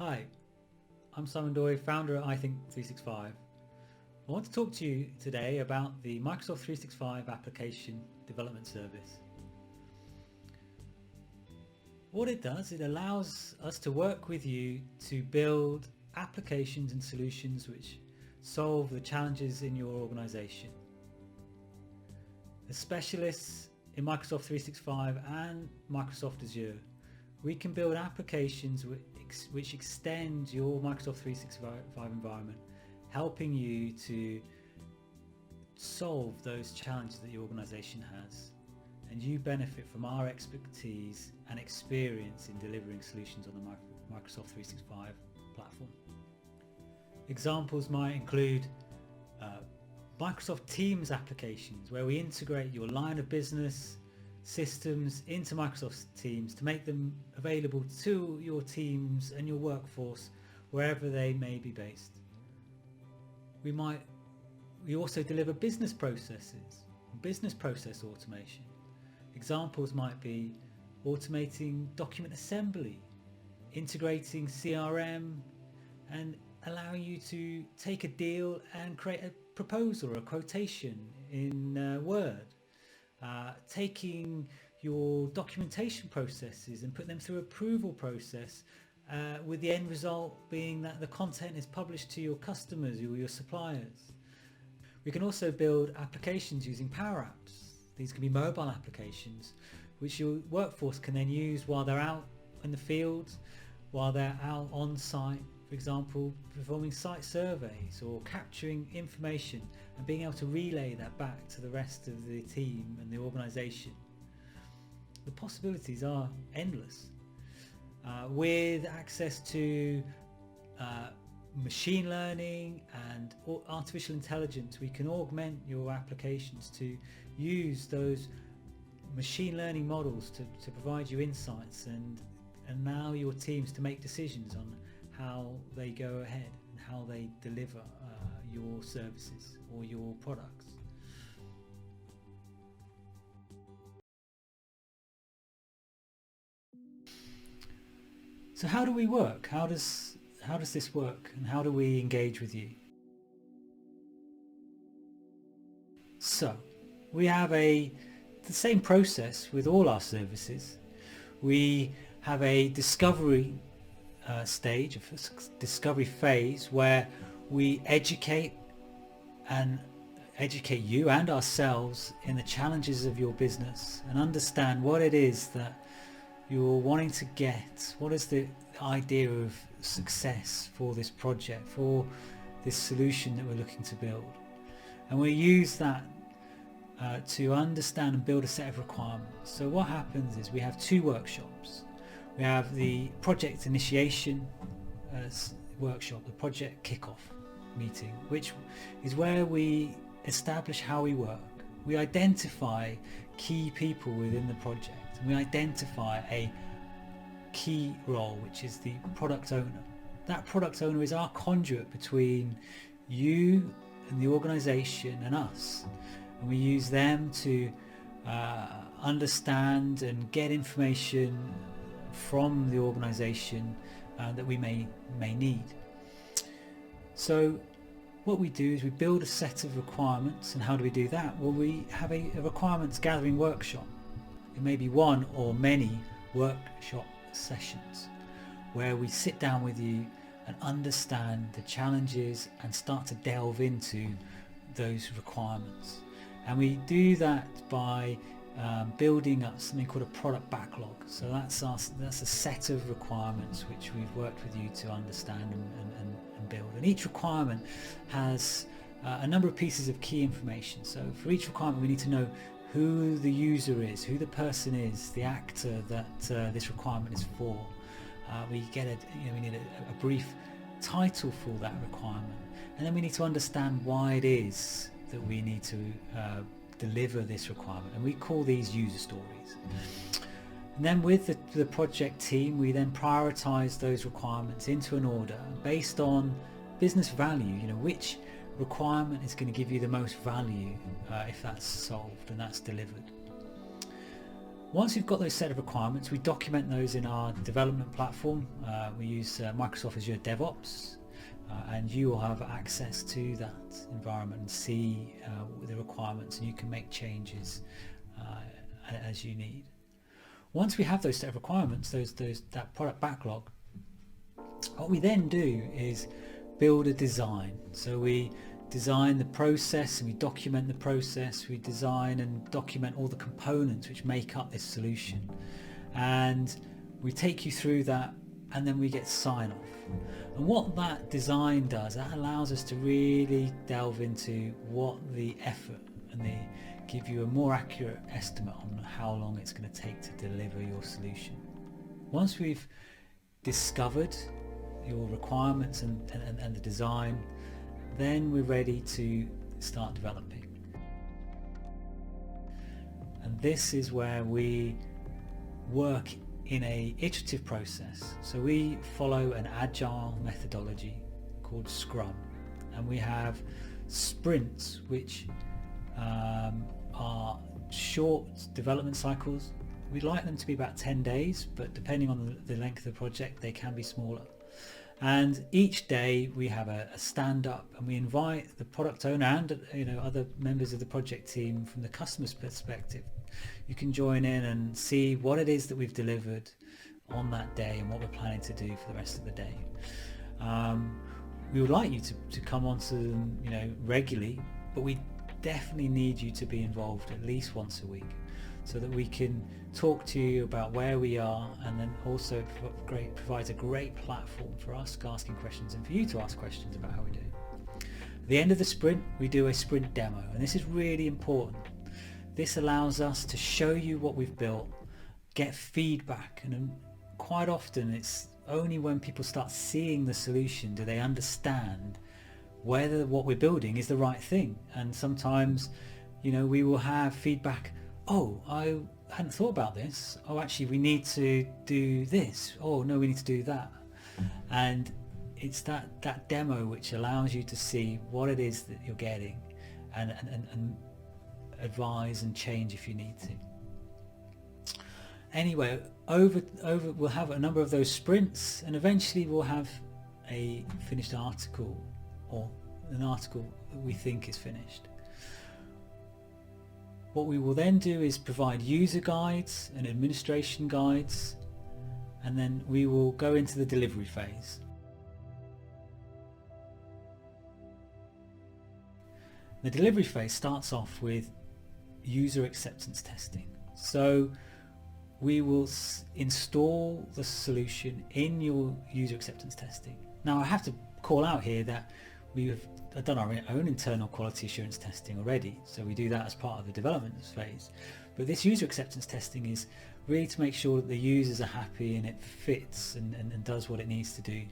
Hi, I'm Simon Doy, founder at iThink 365. I want to talk to you today about the Microsoft 365 application development service. What it does, it allows us to work with you to build applications and solutions which solve the challenges in your organization. As specialists in Microsoft 365 and Microsoft Azure, we can build applications which extend your Microsoft 365 environment, helping you to solve those challenges that your organization has. And you benefit from our expertise and experience in delivering solutions on the Microsoft 365 platform. Examples might include Microsoft Teams applications, where we integrate your line of business systems into Microsoft Teams to make them available to your teams and your workforce wherever they may be based. We also deliver business process automation. Examples might be automating document assembly, integrating CRM, and allowing you to take a deal and create a proposal or a quotation in Word. Taking your documentation processes and put them through approval process with the end result being that the content is published to your customers or your suppliers. We can also build applications using Power Apps. These can be mobile applications which your workforce can then use while they're out in the field, while they're out on site, for example, performing site surveys or capturing information and being able to relay that back to the rest of the team and the organization. The possibilities are endless. With access to machine learning and artificial intelligence, we can augment your applications to use those machine learning models to provide you insights and allow your teams to make decisions on how they go ahead and how they deliver your services or your products. So how do we work? How does this work, and how do we engage with you? So we have the same process with all our services. We have a discovery stage, a discovery phase, where we educate you and ourselves in the challenges of your business and understand what it is that you're wanting to get. What is the idea of success for this project, for this solution that we're looking to build? And we use that to understand and build a set of requirements. So what happens is we have two workshops. We have the project initiation workshop, the project kickoff meeting, which is where we establish how we work. We identify key people within the project, and we identify a key role, which is the product owner. That product owner is our conduit between you and the organization and us, and we use them to understand and get information from the organization that we may need. So what we do is we build a set of requirements. And how do we do that? Well, we have a requirements gathering workshop. It may be one or many workshop sessions where we sit down with you and understand the challenges and start to delve into those requirements. And we do that by building up something called a product backlog. So that's a set of requirements which we've worked with you to understand and build. And each requirement has a number of pieces of key information. So for each requirement we need to know who the user is, who the person is, the actor that this requirement is for. We need a brief title for that requirement, and then we need to understand why it is that we need to deliver this requirement, and we call these user stories. And then with the project team, we then prioritize those requirements into an order based on business value. Which requirement is going to give you the most value if that's solved and that's delivered. Once we've got those set of requirements, we document those in our development platform. We use Microsoft Azure DevOps, and you will have access to that environment and see the requirements, and you can make changes as you need. Once we have those set of requirements, that product backlog, what we then do is build a design. So we design the process and we document the process. We design and document all the components which make up this solution, and we take you through that, and then we get sign off. And what that design does, that allows us to really delve into what the effort, and they give you a more accurate estimate on how long it's going to take to deliver your solution. Once we've discovered your requirements and the design, then we're ready to start developing. And this is where we work in a iterative process. So we follow an agile methodology called Scrum, and we have sprints which are short development cycles. We like them to be about 10 days, but depending on the length of the project, they can be smaller. And each day we have a stand up, and we invite the product owner and other members of the project team from the customer's perspective. You can join in and see what it is that we've delivered on that day and what we're planning to do for the rest of the day. We would like you to come on to them regularly, but we definitely need you to be involved at least once a week, so that we can talk to you about where we are, and then also provides a great platform for us asking questions and for you to ask questions about how we do. At the end of the sprint, we do a sprint demo, and this is really important. This allows us to show you what we've built, get feedback, and quite often it's only when people start seeing the solution do they understand whether what we're building is the right thing. And sometimes we will have feedback, oh, I hadn't thought about this. Oh, actually, we need to do this. Oh, no, we need to do that. And it's that demo which allows you to see what it is that you're getting, and advise and change if you need to. Anyway, over we'll have a number of those sprints, and eventually we'll have a finished article, or an article that we think is finished. What we will then do is provide user guides and administration guides, and then we will go into the delivery phase. The delivery phase starts off with user acceptance testing. So we will install the solution in your user acceptance testing. Now I have to call out here that we have done our own internal quality assurance testing already, so we do that as part of the development phase. But this user acceptance testing is really to make sure that the users are happy and it fits and does what it needs to do.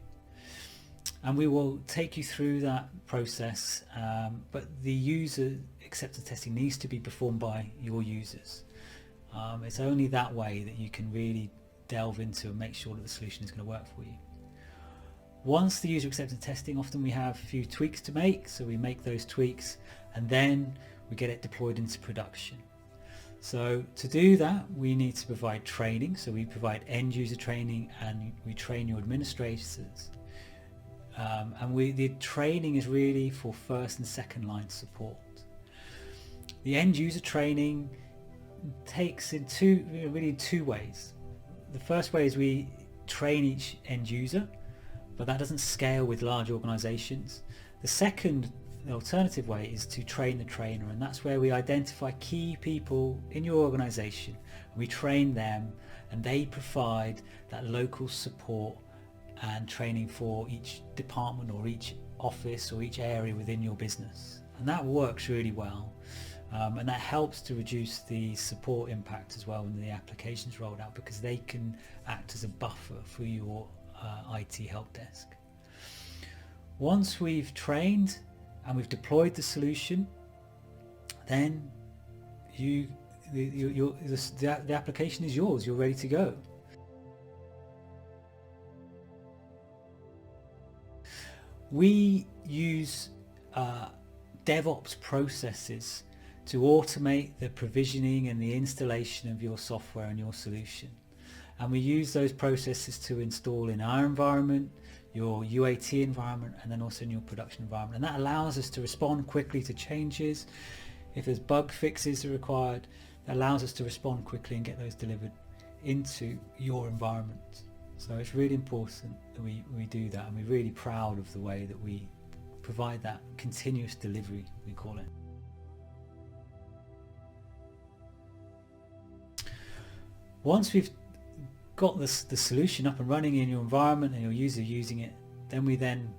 And we will take you through that process, but the user acceptance testing needs to be performed by your users. It's only that way that you can really delve into and make sure that the solution is going to work for you. Once the user acceptance testing, often we have a few tweaks to make, so we make those tweaks and then we get it deployed into production. So to do that, we need to provide training. So we provide end user training and we train your administrators. The training is really for first and second line support. The end user training takes in two ways. The first way is we train each end user, but that doesn't scale with large organizations. The second alternative way is to train the trainer, and that's where we identify key people in your organization. We train them and they provide that local support and training for each department or each office or each area within your business. And that works really well. And that helps to reduce the support impact as well when the application's rolled out, because they can act as a buffer for your IT help desk. Once we've trained and we've deployed the solution, then the application is yours. You're ready to go. We use DevOps processes to automate the provisioning and the installation of your software and your solution. And we use those processes to install in our environment, your UAT environment, and then also in your production environment. And that allows us to respond quickly to changes. If there's bug fixes are required, that allows us to respond quickly and get those delivered into your environment. So it's really important that we do that, and we're really proud of the way that we provide that continuous delivery, we call it. Once we've got the solution up and running in your environment and your user using it, then we then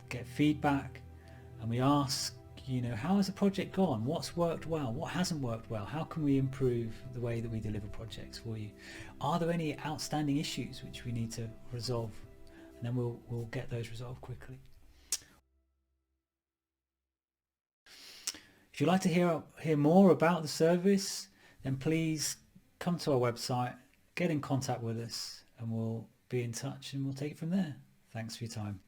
get feedback and we ask, how has the project gone? What's worked well? What hasn't worked well? How can we improve the way that we deliver projects for you? Are there any outstanding issues which we need to resolve? And then we'll get those resolved quickly. If you'd like to hear more about the service, then please come to our website, get in contact with us, and we'll be in touch and we'll take it from there. Thanks for your time.